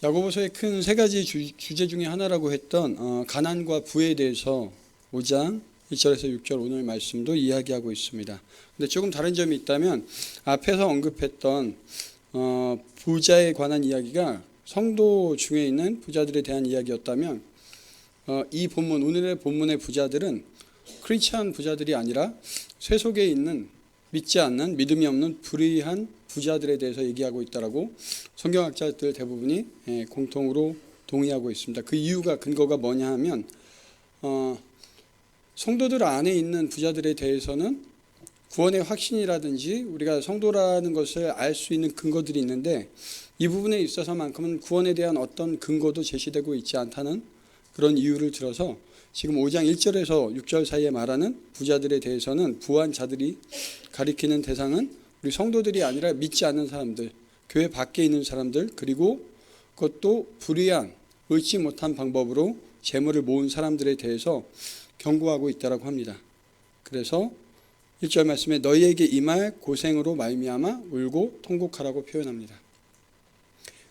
야고보서의 큰 세 가지 주제 중에 하나라고 했던 가난과 부에 대해서 5장 1절에서 6절 오늘 말씀도 이야기하고 있습니다. 근데 조금 다른 점이 있다면 앞에서 언급했던 부자에 관한 이야기가 성도 중에 있는 부자들에 대한 이야기였다면 이 본문, 오늘의 본문의 부자들은 크리스찬 부자들이 아니라 세속에 있는 믿지 않는, 믿음이 없는 불의한 부자들에 대해서 얘기하고 있다라고 성경학자들 대부분이 공통으로 동의하고 있습니다. 그 이유가, 근거가 뭐냐 하면 성도들 안에 있는 부자들에 대해서는 구원의 확신이라든지 우리가 성도라는 것을 알 수 있는 근거들이 있는데 이 부분에 있어서만큼은 구원에 대한 어떤 근거도 제시되고 있지 않다는 그런 이유를 들어서 지금 5장 1절에서 6절 사이에 말하는 부자들에 대해서는 부한 자들이 가리키는 대상은 우리 성도들이 아니라 믿지 않는 사람들, 교회 밖에 있는 사람들, 그리고 그것도 불의한, 옳지 못한 방법으로 재물을 모은 사람들에 대해서 경고하고 있다고 합니다. 그래서 1절 말씀에 너희에게 임할 고생으로 말미암아 울고 통곡하라고 표현합니다.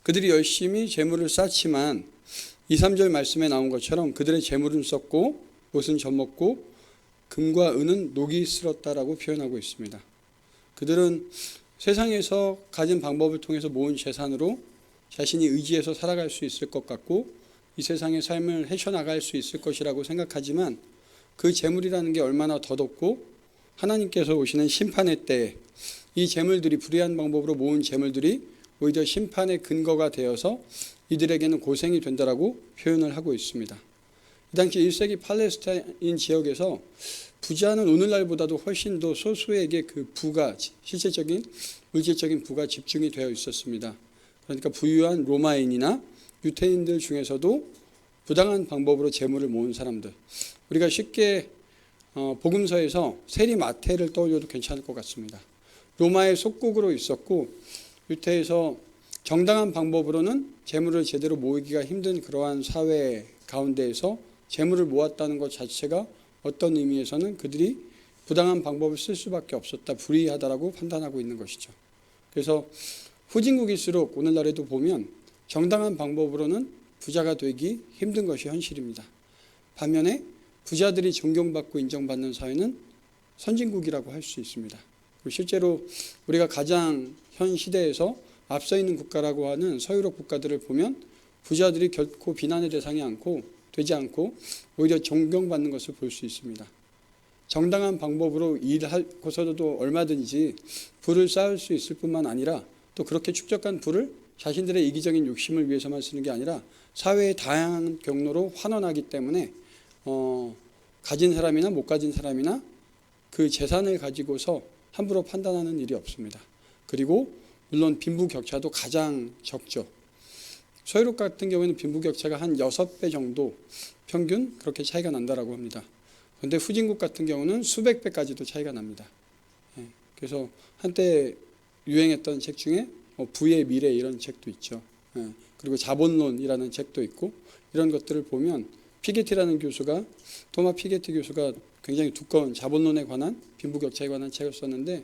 그들이 열심히 재물을 쌓지만 2, 3절 말씀에 나온 것처럼 그들의 재물은 썩고 옷은 젖먹고 금과 은은 녹이 슬었다라고 표현하고 있습니다. 그들은 세상에서 가진 방법을 통해서 모은 재산으로 자신이 의지해서 살아갈 수 있을 것 같고 이 세상의 삶을 헤쳐나갈 수 있을 것이라고 생각하지만 그 재물이라는 게 얼마나 덧없고 하나님께서 오시는 심판의 때에 이 재물들이, 불의한 방법으로 모은 재물들이 오히려 심판의 근거가 되어서 이들에게는 고생이 된다라고 표현을 하고 있습니다. 이 당시 1세기 팔레스타인 지역에서 부자는 오늘날보다도 훨씬 더 소수에게 그 부가, 실제적인 물질적인 부가 집중이 되어 있었습니다. 그러니까 부유한 로마인이나 유태인들 중에서도 부당한 방법으로 재물을 모은 사람들, 우리가 쉽게 복음서에서 세리마태를 떠올려도 괜찮을 것 같습니다. 로마의 속국으로 있었고 유태에서 정당한 방법으로는 재물을 제대로 모으기가 힘든 그러한 사회 가운데에서 재물을 모았다는 것 자체가 어떤 의미에서는 그들이 부당한 방법을 쓸 수밖에 없었다, 불의하다라고 판단하고 있는 것이죠. 그래서 후진국일수록 오늘날에도 보면 정당한 방법으로는 부자가 되기 힘든 것이 현실입니다. 반면에 부자들이 존경받고 인정받는 사회는 선진국이라고 할 수 있습니다. 그리고 실제로 우리가 가장 현 시대에서 앞서 있는 국가라고 하는 서유럽 국가들을 보면 부자들이 결코 비난의 대상이 되지 않고 오히려 존경받는 것을 볼 수 있습니다. 정당한 방법으로 일하고서도 얼마든지 부를 쌓을 수 있을 뿐만 아니라 또 그렇게 축적한 부를 자신들의 이기적인 욕심을 위해서만 쓰는 게 아니라 사회의 다양한 경로로 환원하기 때문에 가진 사람이나 못 가진 사람이나 그 재산을 가지고서 함부로 판단하는 일이 없습니다. 그리고 물론 빈부격차도 가장 적죠. 서유럽 같은 경우에는 빈부격차가 한 6배 정도 평균 그렇게 차이가 난다라고 합니다. 그런데 후진국 같은 경우는 수백 배까지도 차이가 납니다. 그래서 한때 유행했던 책 중에 부의 미래 이런 책도 있죠. 그리고 자본론이라는 책도 있고 이런 것들을 보면 토마 피게티 교수가 굉장히 두꺼운 자본론에 관한, 빈부격차에 관한 책을 썼는데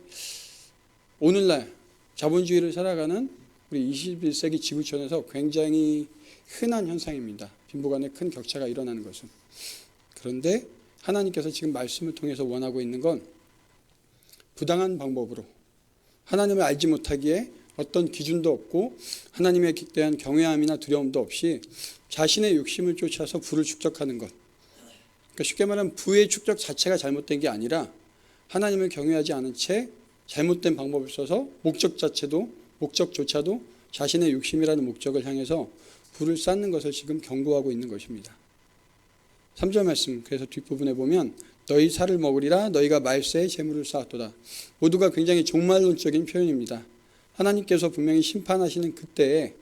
오늘날 자본주의를 살아가는 우리 21세기 지구촌에서 굉장히 흔한 현상입니다. 빈부 간의 큰 격차가 일어나는 것은. 그런데 하나님께서 지금 말씀을 통해서 원하고 있는 건 부당한 방법으로 하나님을 알지 못하기에 어떤 기준도 없고 하나님에 대한 경외함이나 두려움도 없이 자신의 욕심을 쫓아서 부를 축적하는 것. 그러니까 쉽게 말하면 부의 축적 자체가 잘못된 게 아니라 하나님을 경외하지 않은 채 잘못된 방법을 써서 목적조차도 자신의 욕심이라는 목적을 향해서 부를 쌓는 것을 지금 경고하고 있는 것입니다. 3절 말씀, 그래서 뒷부분에 보면 너희 살을 먹으리라 너희가 말세에 재물을 쌓았도다. 모두가 굉장히 종말론적인 표현입니다. 하나님께서 분명히 심판하시는 그때에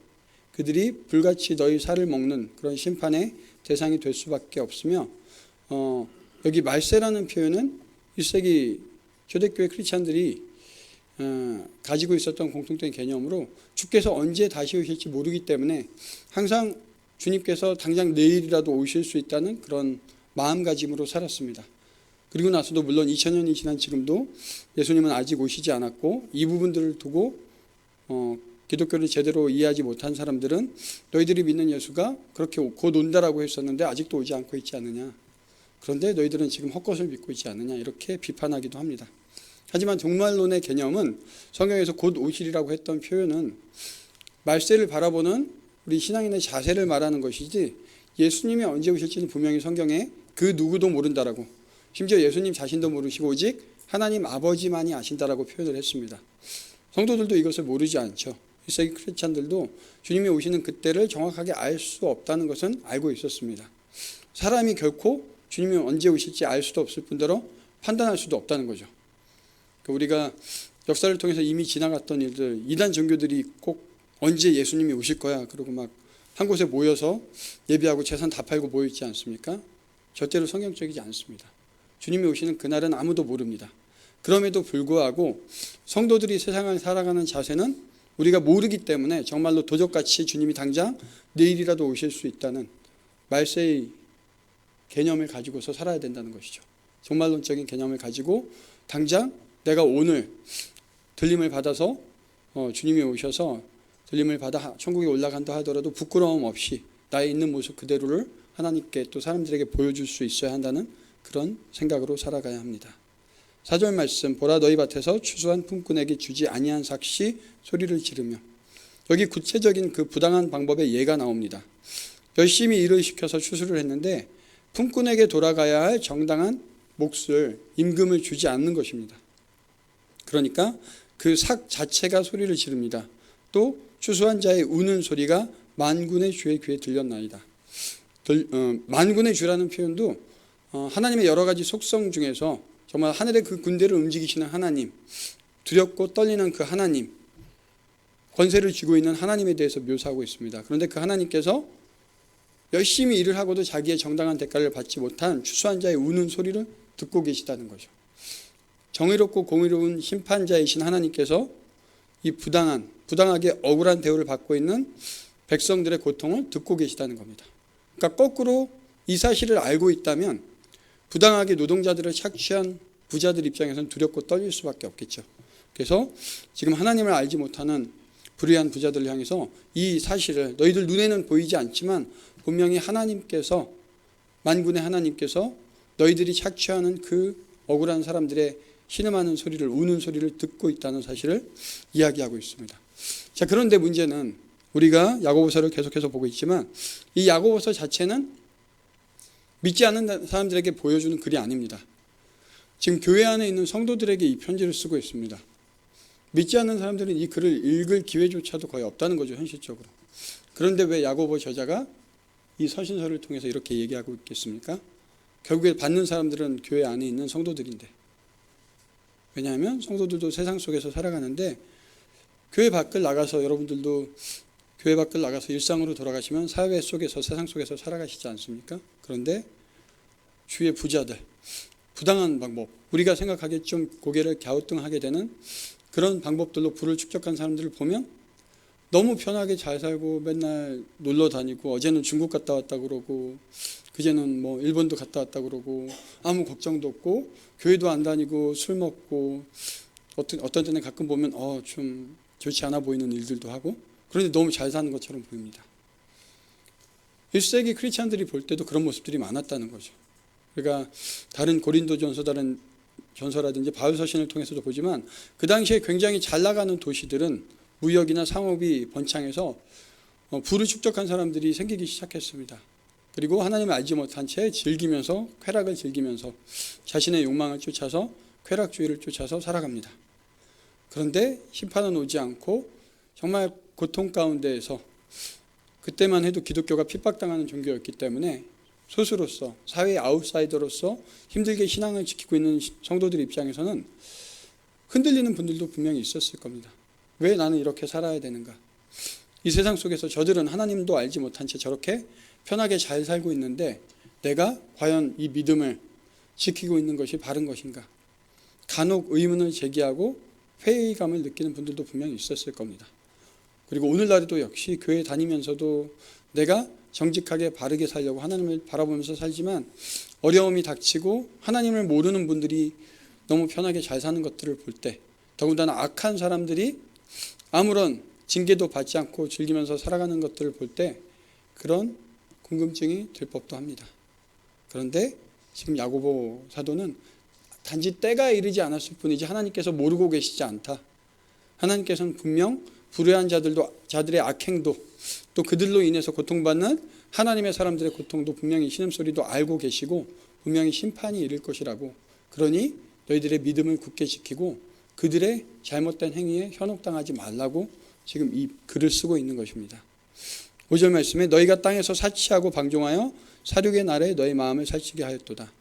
그들이 불같이 너희 살을 먹는 그런 심판의 대상이 될 수밖에 없으며 여기 말세라는 표현은 1세기 초대교회 크리스찬들이 가지고 있었던 공통된 개념으로 주께서 언제 다시 오실지 모르기 때문에 항상 주님께서 당장 내일이라도 오실 수 있다는 그런 마음가짐으로 살았습니다. 그리고 나서도 물론 2000년이 지난 지금도 예수님은 아직 오시지 않았고 이 부분들을 두고 기독교를 제대로 이해하지 못한 사람들은 너희들이 믿는 예수가 그렇게 곧 온다라고 했었는데 아직도 오지 않고 있지 않느냐. 그런데 너희들은 지금 헛것을 믿고 있지 않느냐. 이렇게 비판하기도 합니다. 하지만 종말론의 개념은 성경에서 곧 오시리라고 했던 표현은 말세를 바라보는 우리 신앙인의 자세를 말하는 것이지 예수님이 언제 오실지는 분명히 성경에 그 누구도 모른다라고, 심지어 예수님 자신도 모르시고 오직 하나님 아버지만이 아신다라고 표현을 했습니다. 성도들도 이것을 모르지 않죠. 1세기 크리스찬들도 주님이 오시는 그때를 정확하게 알 수 없다는 것은 알고 있었습니다. 사람이 결코 주님이 언제 오실지 알 수도 없을 뿐더러 판단할 수도 없다는 거죠. 우리가 역사를 통해서 이미 지나갔던 일들, 이단 종교들이 꼭 언제 예수님이 오실 거야 그러고 막 한 곳에 모여서 예배하고 재산 다 팔고 모여 있지 않습니까? 절대로 성경적이지 않습니다. 주님이 오시는 그날은 아무도 모릅니다. 그럼에도 불구하고 성도들이 세상을 살아가는 자세는 우리가 모르기 때문에 정말로 도적같이 주님이 당장 내일이라도 오실 수 있다는 말세의 개념을 가지고서 살아야 된다는 것이죠. 종말론적인 개념을 가지고 당장 내가 오늘 들림을 받아서 주님이 오셔서 들림을 받아 천국에 올라간다 하더라도 부끄러움 없이 나의 있는 모습 그대로를 하나님께 또 사람들에게 보여줄 수 있어야 한다는 그런 생각으로 살아가야 합니다. 4절 말씀, 보라 너희 밭에서 추수한 품꾼에게 주지 아니한 삭시 소리를 지르며. 여기 구체적인 그 부당한 방법의 예가 나옵니다. 열심히 일을 시켜서 추수를 했는데 품꾼에게 돌아가야 할 정당한 몫을, 임금을 주지 않는 것입니다. 그러니까 그 삭 자체가 소리를 지릅니다. 또 추수한 자의 우는 소리가 만군의 주의 귀에 들렸나이다. 만군의 주라는 표현도 하나님의 여러 가지 속성 중에서 정말 하늘의 그 군대를 움직이시는 하나님, 두렵고 떨리는 그 하나님, 권세를 쥐고 있는 하나님에 대해서 묘사하고 있습니다. 그런데 그 하나님께서 열심히 일을 하고도 자기의 정당한 대가를 받지 못한 추수한 자의 우는 소리를 듣고 계시다는 거죠. 정의롭고 공의로운 심판자이신 하나님께서 이 부당하게 억울한 대우를 받고 있는 백성들의 고통을 듣고 계시다는 겁니다. 그러니까 거꾸로 이 사실을 알고 있다면 부당하게 노동자들을 착취한 부자들 입장에서는 두렵고 떨릴 수밖에 없겠죠. 그래서 지금 하나님을 알지 못하는 불의한 부자들을 향해서 이 사실을, 너희들 눈에는 보이지 않지만 분명히 하나님께서, 만군의 하나님께서 너희들이 착취하는 그 억울한 사람들의 신음하는 소리를, 우는 소리를 듣고 있다는 사실을 이야기하고 있습니다. 자, 그런데 문제는 우리가 야고보서를 계속해서 보고 있지만 이 야고보서 자체는 믿지 않는 사람들에게 보여주는 글이 아닙니다. 지금 교회 안에 있는 성도들에게 이 편지를 쓰고 있습니다. 믿지 않는 사람들은 이 글을 읽을 기회조차도 거의 없다는 거죠, 현실적으로. 그런데 왜 야고보 저자가 이 서신서를 통해서 이렇게 얘기하고 있겠습니까? 결국에 받는 사람들은 교회 안에 있는 성도들인데. 왜냐하면 성도들도 세상 속에서 살아가는데 교회 밖을 나가서, 여러분들도 교회 밖을 나가서 일상으로 돌아가시면 사회 속에서, 세상 속에서 살아가시지 않습니까? 그런데 주위의 부자들, 부당한 방법, 우리가 생각하기에 좀 고개를 갸우뚱하게 되는 그런 방법들로 부를 축적한 사람들을 보면 너무 편하게 잘 살고 맨날 놀러 다니고, 어제는 중국 갔다 왔다 그러고, 그제는 뭐 일본도 갔다 왔다 그러고, 아무 걱정도 없고, 교회도 안 다니고, 술 먹고, 어떤 때는 가끔 보면 좀 좋지 않아 보이는 일들도 하고, 그런데 너무 잘 사는 것처럼 보입니다. 1세기 크리스찬들이 볼 때도 그런 모습들이 많았다는 거죠. 그러니까 다른 고린도전서, 다른 전서라든지 바울서신을 통해서도 보지만 그 당시에 굉장히 잘 나가는 도시들은 무역이나 상업이 번창해서 부를 축적한 사람들이 생기기 시작했습니다. 그리고 하나님을 알지 못한 채 즐기면서, 쾌락을 즐기면서 자신의 욕망을 쫓아서, 쾌락주의를 쫓아서 살아갑니다. 그런데 심판은 오지 않고 정말 고통 가운데에서, 그때만 해도 기독교가 핍박당하는 종교였기 때문에 소수로서, 사회의 아웃사이더로서 힘들게 신앙을 지키고 있는 성도들 입장에서는 흔들리는 분들도 분명히 있었을 겁니다. 왜 나는 이렇게 살아야 되는가? 이 세상 속에서 저들은 하나님도 알지 못한 채 저렇게 편하게 잘 살고 있는데 내가 과연 이 믿음을 지키고 있는 것이 바른 것인가? 간혹 의문을 제기하고 회의감을 느끼는 분들도 분명히 있었을 겁니다. 그리고 오늘날에도 역시 교회 다니면서도 내가 정직하게 바르게 살려고 하나님을 바라보면서 살지만 어려움이 닥치고 하나님을 모르는 분들이 너무 편하게 잘 사는 것들을 볼 때, 더군다나 악한 사람들이 아무런 징계도 받지 않고 즐기면서 살아가는 것들을 볼 때 그런 궁금증이 들 법도 합니다. 그런데 지금 야고보 사도는 단지 때가 이르지 않았을 뿐이지 하나님께서 모르고 계시지 않다. 하나님께서는 분명 불의한 자들의 악행도 또 그들로 인해서 고통받는 하나님의 사람들의 고통도 분명히 신음소리도 알고 계시고 분명히 심판이 이를 것이라고. 그러니 너희들의 믿음을 굳게 지키고 그들의 잘못된 행위에 현혹당하지 말라고 지금 이 글을 쓰고 있는 것입니다. 5절 말씀에 너희가 땅에서 사치하고 방종하여 사륙의 날에 너희 마음을 살찌게 하였도다.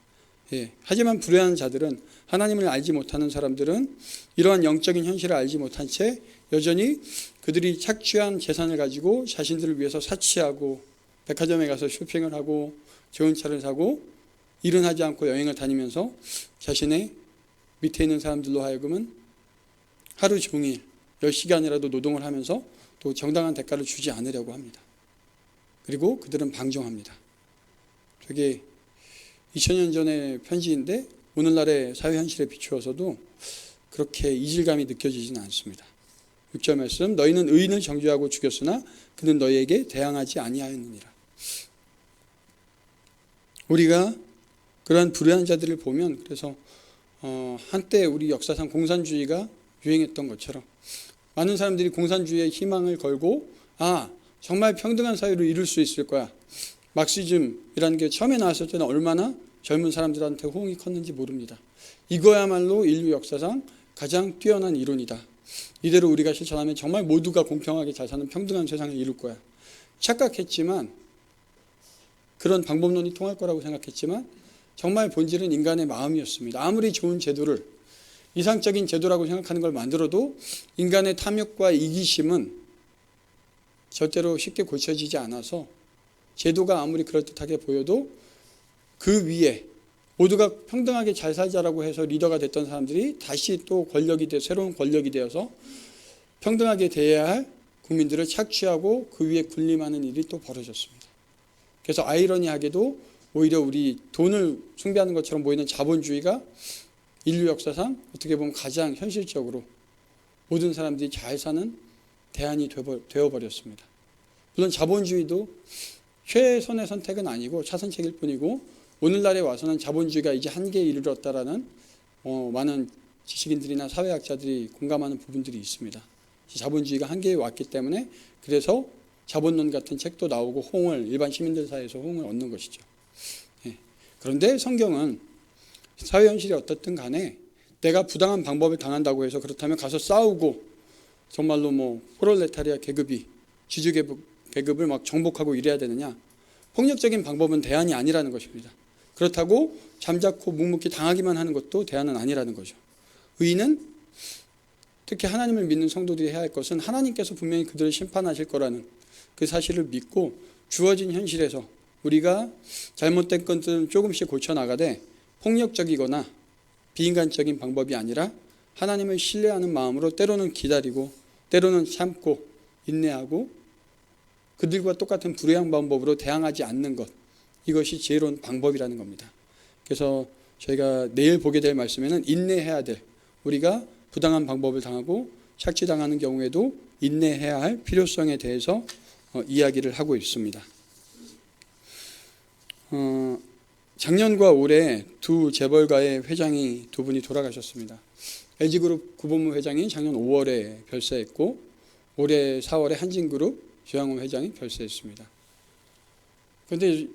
하지만 불의한 자들은, 하나님을 알지 못하는 사람들은 이러한 영적인 현실을 알지 못한 채 여전히 그들이 착취한 재산을 가지고 자신들을 위해서 사치하고 백화점에 가서 쇼핑을 하고 좋은 차를 사고 일은 하지 않고 여행을 다니면서 자신의 밑에 있는 사람들로 하여금은 하루 종일 10시간이라도 노동을 하면서 또 정당한 대가를 주지 않으려고 합니다. 그리고 그들은 방종합니다. 저게 2000년 전의 편지인데 오늘날의 사회 현실에 비추어서도 그렇게 이질감이 느껴지지는 않습니다. 6절 말씀, 너희는 의인을 정죄하고 죽였으나 그는 너희에게 대항하지 아니하였느니라. 우리가 그러한 불의한 자들을 보면, 그래서 한때 우리 역사상 공산주의가 유행했던 것처럼 많은 사람들이 공산주의에 희망을 걸고 정말 평등한 사회를 이룰 수 있을 거야. 막시즘이라는 게 처음에 나왔을 때는 얼마나 젊은 사람들한테 호응이 컸는지 모릅니다. 이거야말로 인류 역사상 가장 뛰어난 이론이다. 이대로 우리가 실천하면 정말 모두가 공평하게 잘 사는 평등한 세상을 이룰 거야. 착각했지만, 그런 방법론이 통할 거라고 생각했지만 정말 본질은 인간의 마음이었습니다. 아무리 좋은 제도를, 이상적인 제도라고 생각하는 걸 만들어도 인간의 탐욕과 이기심은 절대로 쉽게 고쳐지지 않아서 제도가 아무리 그럴듯하게 보여도 그 위에 모두가 평등하게 잘 살자라고 해서 리더가 됐던 사람들이 다시 또 새로운 권력이 되어서 평등하게 대해야 할 국민들을 착취하고 그 위에 군림하는 일이 또 벌어졌습니다. 그래서 아이러니하게도 오히려 우리 돈을 숭배하는 것처럼 보이는 자본주의가 인류 역사상 어떻게 보면 가장 현실적으로 모든 사람들이 잘 사는 대안이 되어버렸습니다. 물론 자본주의도 최선의 선택은 아니고 차선책일 뿐이고, 오늘날에 와서는 자본주의가 이제 한계에 이르렀다라는 많은 지식인들이나 사회학자들이 공감하는 부분들이 있습니다. 자본주의가 한계에 왔기 때문에 그래서 자본론 같은 책도 나오고 일반 시민들 사이에서 호응을 얻는 것이죠. 그런데 성경은 사회 현실이 어떻든 간에 내가 부당한 방법을 당한다고 해서 그렇다면 가서 싸우고 정말로 프롤레타리아 계급이 지주 계급을 막 정복하고 이래야 되느냐? 폭력적인 방법은 대안이 아니라는 것입니다. 그렇다고 잠자코 묵묵히 당하기만 하는 것도 대안은 아니라는 거죠. 의인은, 특히 하나님을 믿는 성도들이 해야 할 것은 하나님께서 분명히 그들을 심판하실 거라는 그 사실을 믿고 주어진 현실에서 우리가 잘못된 것들은 조금씩 고쳐나가되 폭력적이거나 비인간적인 방법이 아니라 하나님을 신뢰하는 마음으로 때로는 기다리고 때로는 참고 인내하고 그들과 똑같은 불의한 방법으로 대항하지 않는 것, 이것이 지혜로운 방법이라는 겁니다. 그래서 저희가 내일 보게 될 말씀에는 인내해야 될, 우리가 부당한 방법을 당하고 착취당하는 경우에도 인내해야 할 필요성에 대해서 이야기를 하고 있습니다. 작년과 올해 두 재벌가의 회장이 두 분이 돌아가셨습니다. LG그룹 구본무 회장이 작년 5월에 별세했고 올해 4월에 한진그룹 조양호 회장이 별세했습니다. 그런데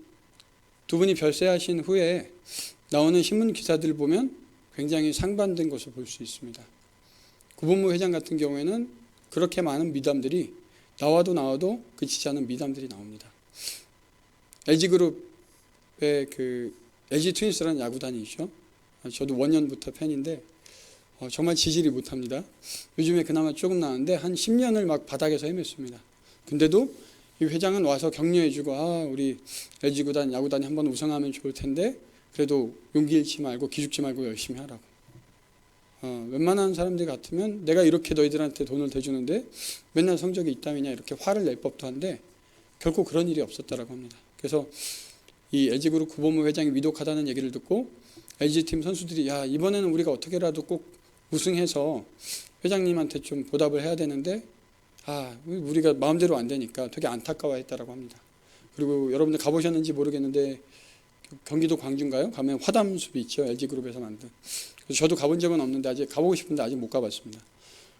두 분이 별세하신 후에 나오는 신문 기사들을 보면 굉장히 상반된 것을 볼 수 있습니다. 구본무 회장 같은 경우에는 그렇게 많은 미담들이 나와도 그치지 않은 미담들이 나옵니다. LG그룹의 LG 트윈스라는 야구단이 있죠. 저도 원년부터 팬인데 정말 지지를 못합니다. 요즘에 그나마 조금 나은데 한 10년을 막 바닥에서 헤맸습니다. 근데도 이 회장은 와서 격려해주고 우리 LG구단 야구단이 한번 우승하면 좋을 텐데 그래도 용기 잃지 말고 기죽지 말고 열심히 하라고. 웬만한 사람들 같으면 내가 이렇게 너희들한테 돈을 대주는데 맨날 성적이 있다면야 이렇게 화를 낼 법도 한데 결코 그런 일이 없었다라고 합니다. 그래서 이 LG그룹 구본무 회장이 위독하다는 얘기를 듣고 LG팀 선수들이 이번에는 우리가 어떻게라도 꼭 우승해서 회장님한테 좀 보답을 해야 되는데 우리가 마음대로 안 되니까 되게 안타까워했다라고 합니다. 그리고 여러분들 가보셨는지 모르겠는데 경기도 광주인가요? 가면 화담숲이 있죠. LG그룹에서 만든. 그래서 저도 가본 적은 없는데 아직 가보고 싶은데 아직 못 가봤습니다.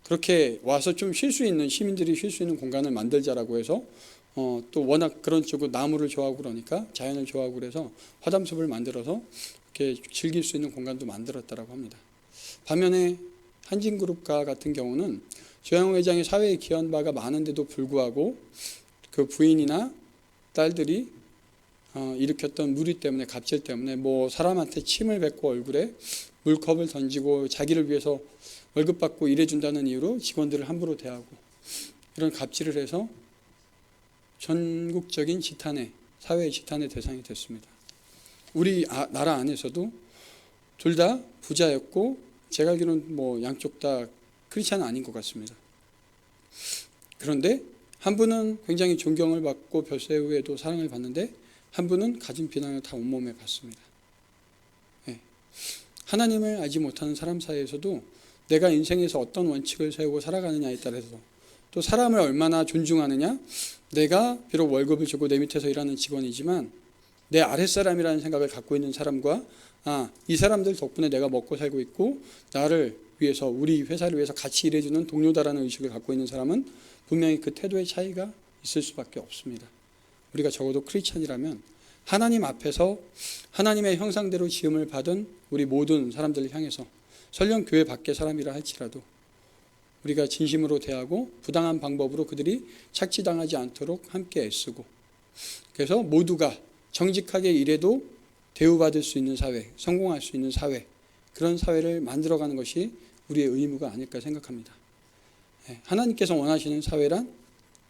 그렇게 와서 좀 쉴 수 있는, 시민들이 쉴 수 있는 공간을 만들자라고 해서 또 워낙 그런 쪽으로 나무를 좋아하고 그러니까 자연을 좋아하고 그래서 화담숲을 만들어서 이렇게 즐길 수 있는 공간도 만들었다라고 합니다. 반면에 한진그룹가 같은 경우는 조양호 회장이 사회에 기여한 바가 많은데도 불구하고 그 부인이나 딸들이 일으켰던 무리 때문에, 갑질 때문에 뭐 사람한테 침을 뱉고 얼굴에 물컵을 던지고 자기를 위해서 월급 받고 일해준다는 이유로 직원들을 함부로 대하고 이런 갑질을 해서 전국적인 지탄의, 사회의 지탄의 대상이 됐습니다. 우리 나라 안에서도 둘 다 부자였고 제가 알기로는 뭐 양쪽 다 크리스찬은 아닌 것 같습니다. 그런데 한 분은 굉장히 존경을 받고 별세 후에도 사랑을 받는데 한 분은 가진 비난을 다 온몸에 받습니다. 네. 하나님을 알지 못하는 사람 사이에서도 내가 인생에서 어떤 원칙을 세우고 살아가느냐에 따라서 또 사람을 얼마나 존중하느냐, 내가 비록 월급을 주고 내 밑에서 일하는 직원이지만 내 아랫사람이라는 생각을 갖고 있는 사람과 이 사람들 덕분에 내가 먹고 살고 있고 나를 위해서, 우리 회사를 위해서 같이 일해주는 동료다라는 의식을 갖고 있는 사람은 분명히 그 태도의 차이가 있을 수밖에 없습니다. 우리가 적어도 크리스찬이라면 하나님 앞에서 하나님의 형상대로 지음을 받은 우리 모든 사람들을 향해서 설령 교회 밖의 사람이라 할지라도 우리가 진심으로 대하고 부당한 방법으로 그들이 착취당하지 않도록 함께 애쓰고, 그래서 모두가 정직하게 일해도 대우받을 수 있는 사회, 성공할 수 있는 사회, 그런 사회를 만들어가는 것이 우리의 의무가 아닐까 생각합니다. 하나님께서 원하시는 사회란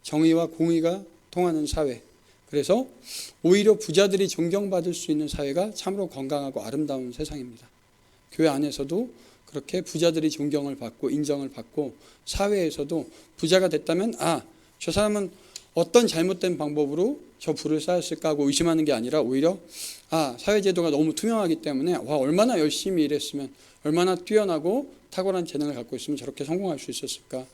정의와 공의가 통하는 사회, 그래서 오히려 부자들이 존경받을 수 있는 사회가 참으로 건강하고 아름다운 세상입니다. 교회 안에서도 그렇게 부자들이 존경을 받고 인정을 받고, 사회에서도 부자가 됐다면 저 사람은 어떤 잘못된 방법으로 저 부를 쌓았을까 하고 의심하는 게 아니라 오히려 사회제도가 너무 투명하기 때문에 얼마나 열심히 일했으면, 얼마나 뛰어나고 탁월한 재능을 갖고 있으면 저렇게 성공할 수 있었을까,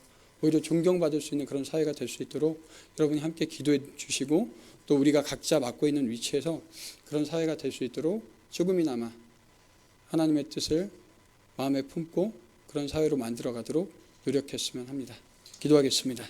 오히려 존경받을 수 있는 그런 사회가 될 수 있도록 여러분이 함께 기도해 주시고, 또 우리가 각자 맡고 있는 위치에서 그런 사회가 될 수 있도록 조금이나마 하나님의 뜻을 마음에 품고 그런 사회로 만들어 가도록 노력했으면 합니다. 기도하겠습니다.